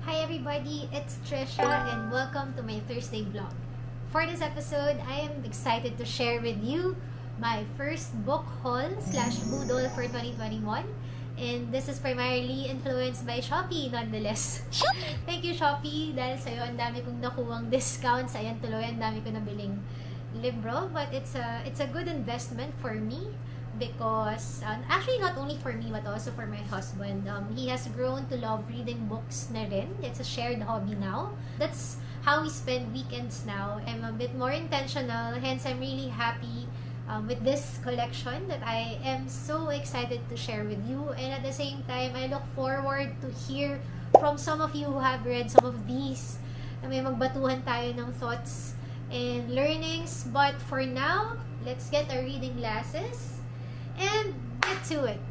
Hi everybody, it's Trisha and welcome to my Thursday vlog. For this episode, I am excited to share with you my first book haul / budol for 2021. And this is primarily influenced by Shopee nonetheless. Thank you Shopee dahil sa'yo ang dami kong nakuwang discounts. Ayan tuloy, ang dami ko nabiling libro. But it's a good investment for me. Because, actually not only for me but also for my husband. He has grown to love reading books na rin. It's a shared hobby now. That's how we spend weekends now. I'm a bit more intentional, hence I'm really happy with this collection that I am so excited to share with you. And at the same time, I look forward to hear from some of you who have read some of these. May magbatuhan tayo ng thoughts and learnings. But for now, let's get our reading glasses and get to it.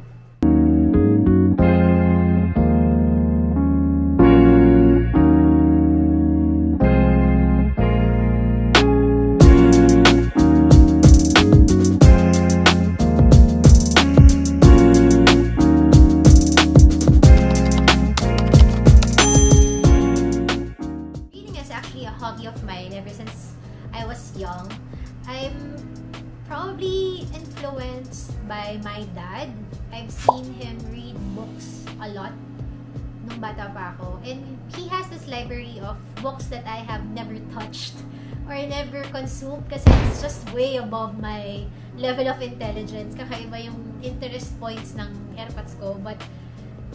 Reading is actually a hobby of mine ever since I was young. I'm probably influenced by my dad. I've seen him read books a lot nung bata pa ako. And he has this library of books that I have never touched or never consumed kasi it's just way above my level of intelligence. Kakaiba yung interest points ng airpods ko. But,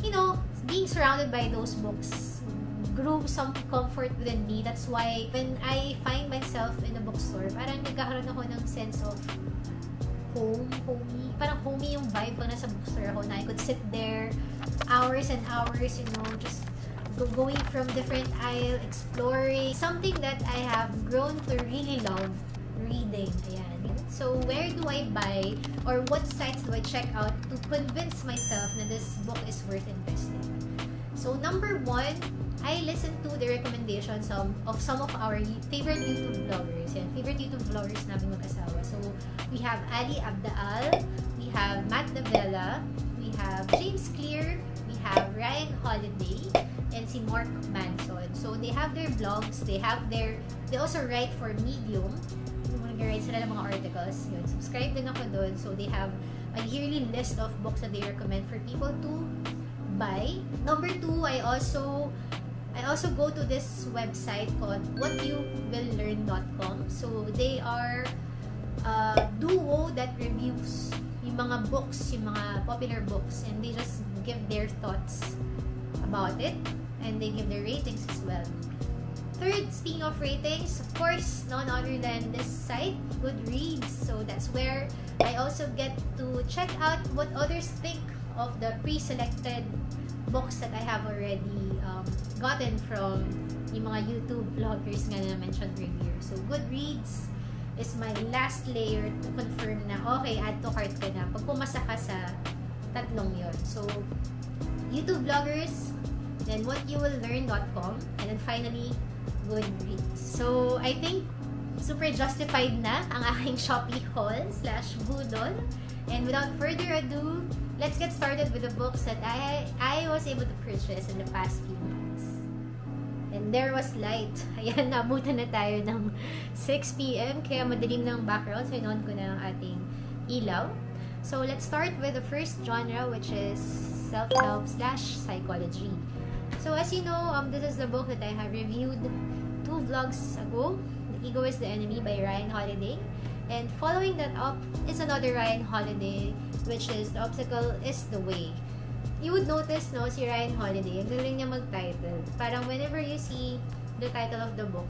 you know, being surrounded by those books grew some comfort within me. That's why when I find myself in a bookstore, parang nagkakaroon ako ng sense of homey. Parang homey yung vibe pag nasa bookstore ako na I could sit there hours and hours, you know, just going from different aisle, exploring. Something that I have grown to really love, reading. Ayan. So, where do I buy or what sites do I check out to convince myself na this book is worth investing? So, number one, I listen to the recommendations of some of our favorite YouTube vloggers. Yan, favorite YouTube vloggers namin mag-asawa. So, we have Ali Abdaal, we have Matt Davella, we have James Clear, we have Ryan Holiday, and si Mark Manson. So, they have their vlogs, they also write for Medium. Nag-write sila ng mga articles. Yun, subscribe din ako doon. So, they have a yearly list of books that they recommend for people to buy. Number two, I also go to this website called whatyouwilllearn.com. So, they are a duo that reviews yung mga books, yung mga popular books, and they just give their thoughts about it, and they give their ratings as well. Third, speaking of ratings, of course, none other than this site, Goodreads. So, that's where I also get to check out what others think of the pre-selected books that I have already gotten from yung mga YouTube vloggers nga na mentioned earlier. So, Goodreads is my last layer to confirm na okay, add to cart ka na pag pumasa ka sa tatlong yon. So, YouTube vloggers, then whatyouwilllearn.com, and then finally, Goodreads. So, I think super justified na ang aking Shopee haul / budol. And without further ado, let's get started with the books that I was able to purchase in the past few months. And there was light. Ayan, nabutan na tayo ng 6 p.m. Kaya madilim ng background. So, inon ko na ang ating ilaw. So, let's start with the first genre, which is self-help / psychology. So, as you know, this is the book that I have reviewed 2 vlogs ago. The Ego is the Enemy by Ryan Holiday. And following that up is another Ryan Holiday, which is The Obstacle is the Way. You would notice, no, si Ryan Holiday, ang galing niya mag-title. Parang whenever you see the title of the book,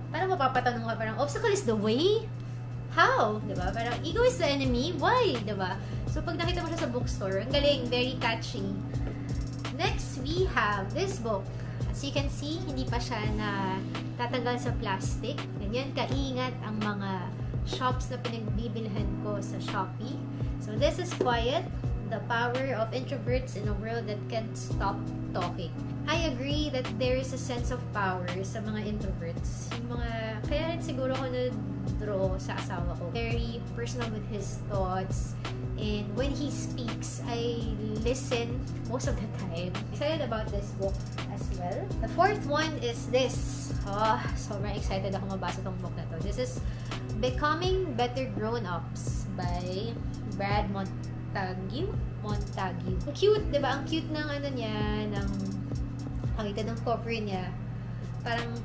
parang mapapatanong ka, parang, Obstacle is the Way? How? Diba? Parang, Ego is the Enemy? Why? Diba? So, pag nakita mo siya sa bookstore, ang galing, very catchy. Next, we have this book. As you can see, hindi pa siya na tatanggal sa plastic. Ganyan, kaingat ang mga shops na pinagbibilhan ko sa Shopee. So, this is Quiet, The Power of Introverts in a World That Can't Stop Talking. I agree that there is a sense of power sa mga introverts. Yung mga, kaya rin siguro ako na-draw sa asawa ko. Very personal with his thoughts And when he speaks, I listen most of the time. Excited about this book as well. The fourth one is this. Sobrang excited ako mabasa tong book na to. This is Becoming Better Grownups by Brad Montague. Cute, di ba? Ang cute ng ano niya, ng pakita ng cover niya.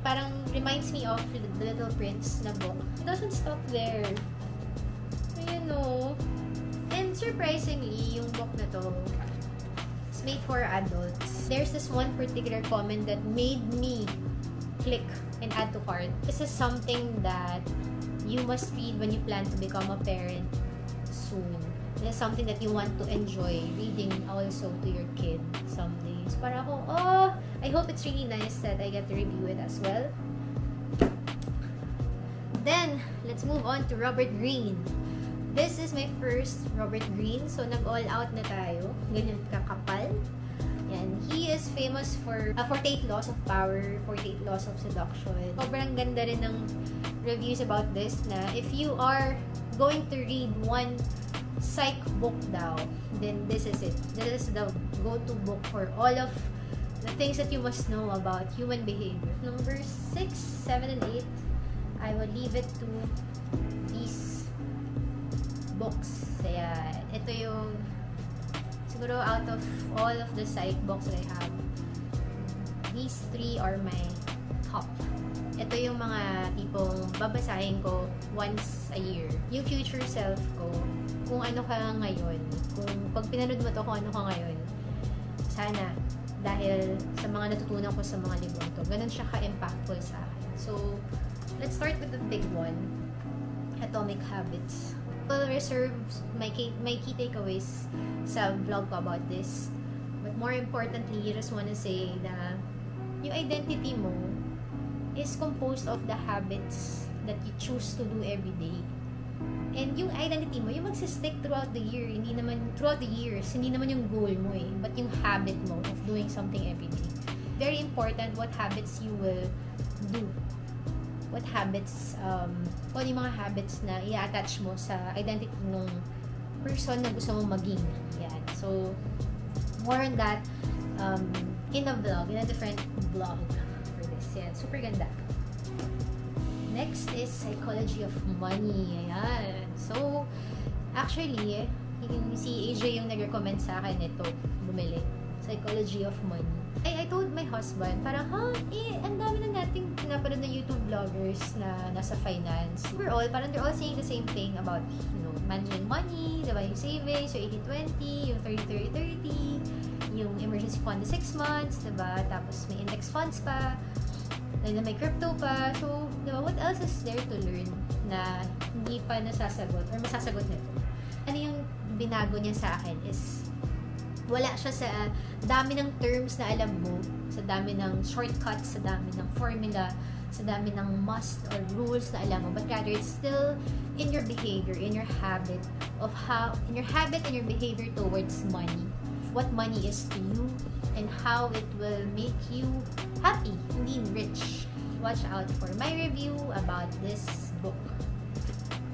Parang reminds me of the Little Prince na book. It doesn't stop there. Ayan o. And surprisingly, yung book na to is made for adults. There's this one particular comment that made me click and add to cart. This is something that you must read when you plan to become a parent soon. This is something that you want to enjoy reading also to your kid someday. So para ako, I hope it's really nice that I get to review it as well. Then, let's move on to Robert Greene. This is my first Robert Greene. So, nag-all out na tayo. Ganyan kakapal. Yan. He is famous for 48 Laws of Power, 48 Laws of Seduction. Sobrang ganda rin ng reviews about this na if you are going to read one psych book daw, then this is it. This is the go-to book for all of the things that you must know about human behavior. Number 6, 7, and 8, I will leave it to these books. Kaya, ito yung siguro out of all of the psych books that I have, these 3 are my top. Ito yung mga tipong babasahin ko once a year. Yung future self ko, kung ano ka ngayon, kung pag pinanood mo to kung ano ka ngayon, sana, dahil sa mga natutunan ko sa mga librong to, ganun siya ka-impactful sa akin. So, let's start with the big one, Atomic Habits. I'll reserve my key takeaways sa vlog ko about this. But more importantly, I just wanna say na yung identity mo is composed of the habits that you choose to do every day. And yung identity mo, yung magsistick throughout the year, throughout the years, hindi naman yung goal mo but yung habit mo of doing something every day. Very important what habits you will do. What habits, kung yung mga habits na i-attach mo sa identity ng person na gusto mong maging. Yan. So, more on that in a vlog, in a different vlog for this. Yan. Super ganda. Next is Psychology of Money. Ayan. So, actually, si AJ yung nag-recommend sa akin ito, bumili. Psychology of Money. I told my husband, parang, ang dami na nating pinapanood na YouTube vloggers na nasa finance. They're all saying the same thing about, managing money, diba? Yung savings, yung 80-20, yung 30-30-30, yung emergency fund na 6 months, diba? Tapos may index funds pa. Na may crypto pa. So, diba, what else is there to learn na hindi pa nasasagot or masasagot nito? Ano yung binago niya sa akin is wala siya sa dami ng terms na alam mo, sa dami ng shortcuts, sa dami ng formula, sa dami ng must or rules na alam mo, but rather it's still in your behavior, in your habit and your behavior towards money. What money is to you and how it will make you happy, hindi rich. Watch out for my review about this book.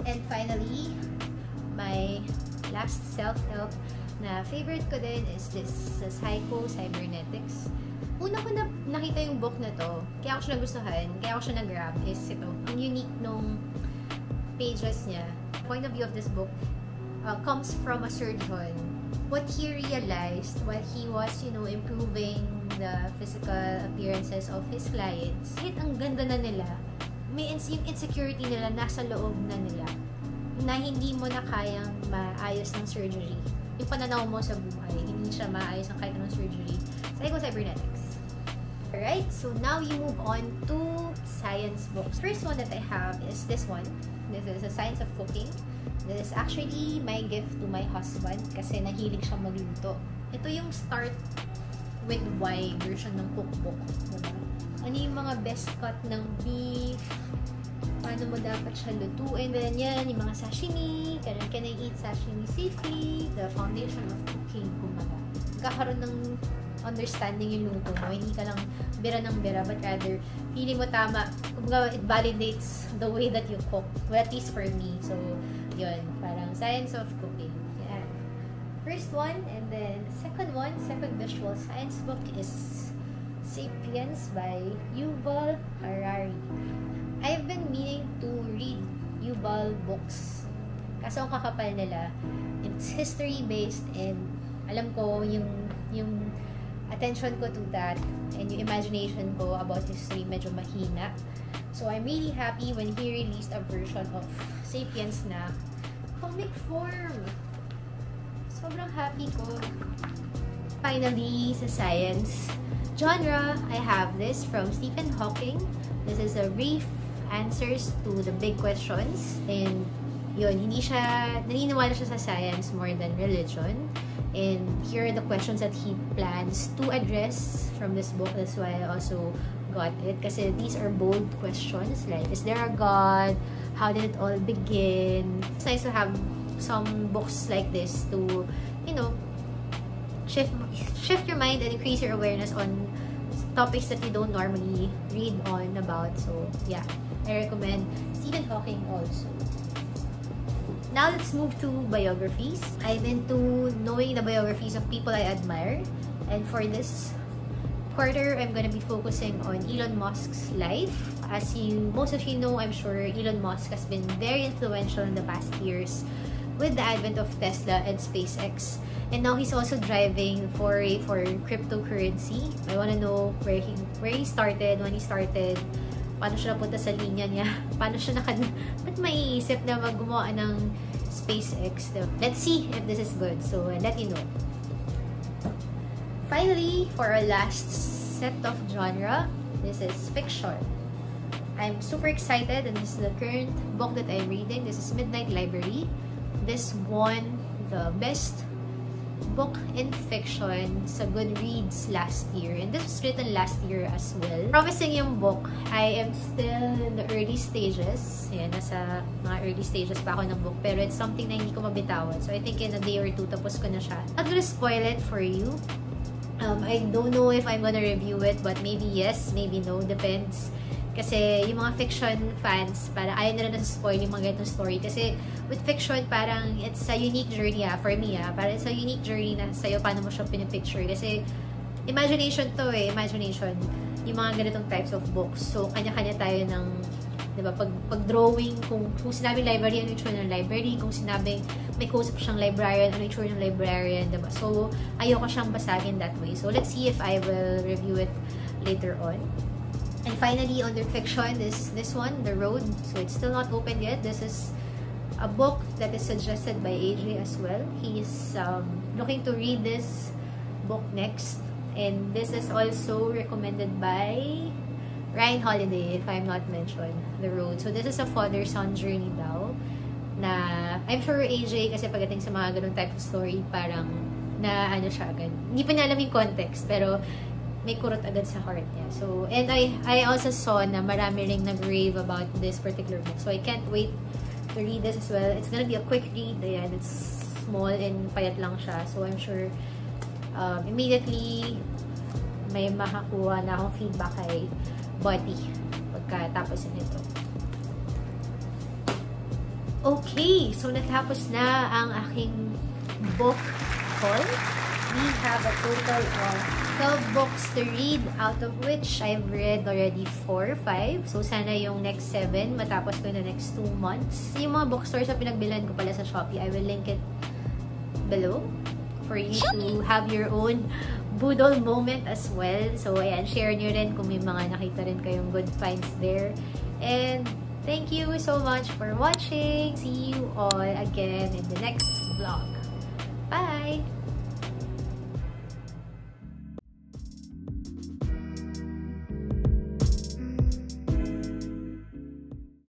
And finally, my last self-help na favorite ko din is this Psychocybernetics. Una ko na nakita yung book na to, kaya ako siya nagustuhan, kaya ako siya nag-grab, is ito. Ang unique nung pages niya. Point of view of this book comes from a surgeon. What he realized while he was, improving the physical appearances of his clients, kahit ang ganda na nila, yung insecurity nila nasa loob na nila, na hindi mo na kayang maayos ng surgery. Yung pananaw mo sa buhay, hindi siya maayos ng kahit anong surgery. Psychocybernetics. Alright, so now you move on to science books. First one that I have is this one. This is A Science of Cooking. This is actually my gift to my husband kasi nahilig siyang magluto. Ito yung start with why version ng cookbook. Diba? Ano yung mga best cut ng beef, paano mo dapat siya lutuin, ganyan, yung mga sashimi, can I eat sashimi safely, the foundation of cooking, kumbaga. Kakaroon ng understanding yung luto mo, hindi ka lang bira ng bira, but rather, feeling mo tama, kumbaga, it validates the way that you cook, well, at least for me. So, yun, parang Science of Cooking. Yan. first one, and then second visual science book is Sapiens by Yuval Harari. I've been meaning to read Yuval books. Kaso ang kakapal nila, it's history-based, and alam ko yung attention ko to that and yung imagination ko about history medyo mahina. So I'm really happy when he released a version of Sapiens na comic form. Sobrang happy ko. Finally, sa science genre, I have this from Stephen Hawking. This is a brief answers to the big questions, and yun, naniniwala siya sa science more than religion. And here are the questions that he plans to address from this book. That's why I also got it. Kasi these are bold questions. Like, is there a God? How did it all begin? It's nice to have some books like this to, you know, shift your mind and increase your awareness on topics that you don't normally read on about. So, yeah. I recommend Stephen Hawking also. Now, let's move to biographies. I'm into knowing the biographies of people I admire. And for this quarter, I'm going to be focusing on Elon Musk's life. As most of you know, I'm sure Elon Musk has been very influential in the past years with the advent of Tesla and SpaceX. And now he's also driving for cryptocurrency. I want to know where he started, when he started, paano siya napunta sa linya niya, paano siya ba't maiisip na gumawa ng SpaceX. Let's see if this is good. So, I'll let you know. Finally, for our last set of genre, this is fiction. I'm super excited, and this is the current book that I'm reading. This is Midnight Library. This won the best book in fiction sa Goodreads last year, and this was written last year as well. Promising yung book. I am still in the early stages. Yan, nasa mga early stages pa ako ng book, pero it's something na hindi ko mabitawan. So I think in a day or two, tapos ko na siya. I'm gonna spoil it for you. I don't know if I'm gonna review it, but maybe yes, maybe no, depends. Kasi yung mga fiction fans, parang ayaw nila na spoil yung mga ganitong story. Kasi with fiction, parang it's a unique journey for me parang it's a unique journey na sa'yo paano mo siya pinipicture. Kasi imagination to imagination. Yung mga ganitong types of books. So, kanya-kanya tayo ng, diba, pag drawing, kung sinabing library, ano yung itsura ng library, kung sinabing may concept siyang librarian, ano yung itsura ng librarian, diba? So, ayoko siyang basagin that way. So, let's see if I will review it later on. And finally, under fiction is this one, The Road. So, it's still not open yet. This is a book that is suggested by AJ as well. He is looking to read this book next. And this is also recommended by Ryan Holiday, if I'm not mentioned, The Road. So, this is a father-son journey daw. Na, I'm sure AJ, kasi pagdating sa mga ganun type of story, parang na ano siya agad. Hindi pa niya alam yung context, pero may kurot agad sa heart niya. So, and I also saw na marami ring nag-rave about this particular book. So, I can't wait to read this as well. It's gonna be a quick read. Ayan, it's small and payat lang siya. So, I'm sure immediately may makakuha na akong feedback kay Buddy pagkatapos nito. Okay, so natapos na ang aking book haul. We have a total of 12 books to read, out of which I've read already 4 or 5. So, sana yung next 7 matapos ko in the next 2 months. Yung mga bookstores na pinagbilan ko pala sa Shopee, I will link it below for you to have your own budol moment as well. So, ayan, share nyo rin kung may mga nakita rin kayong good finds there. And thank you so much for watching. See you all again in the next vlog. Bye!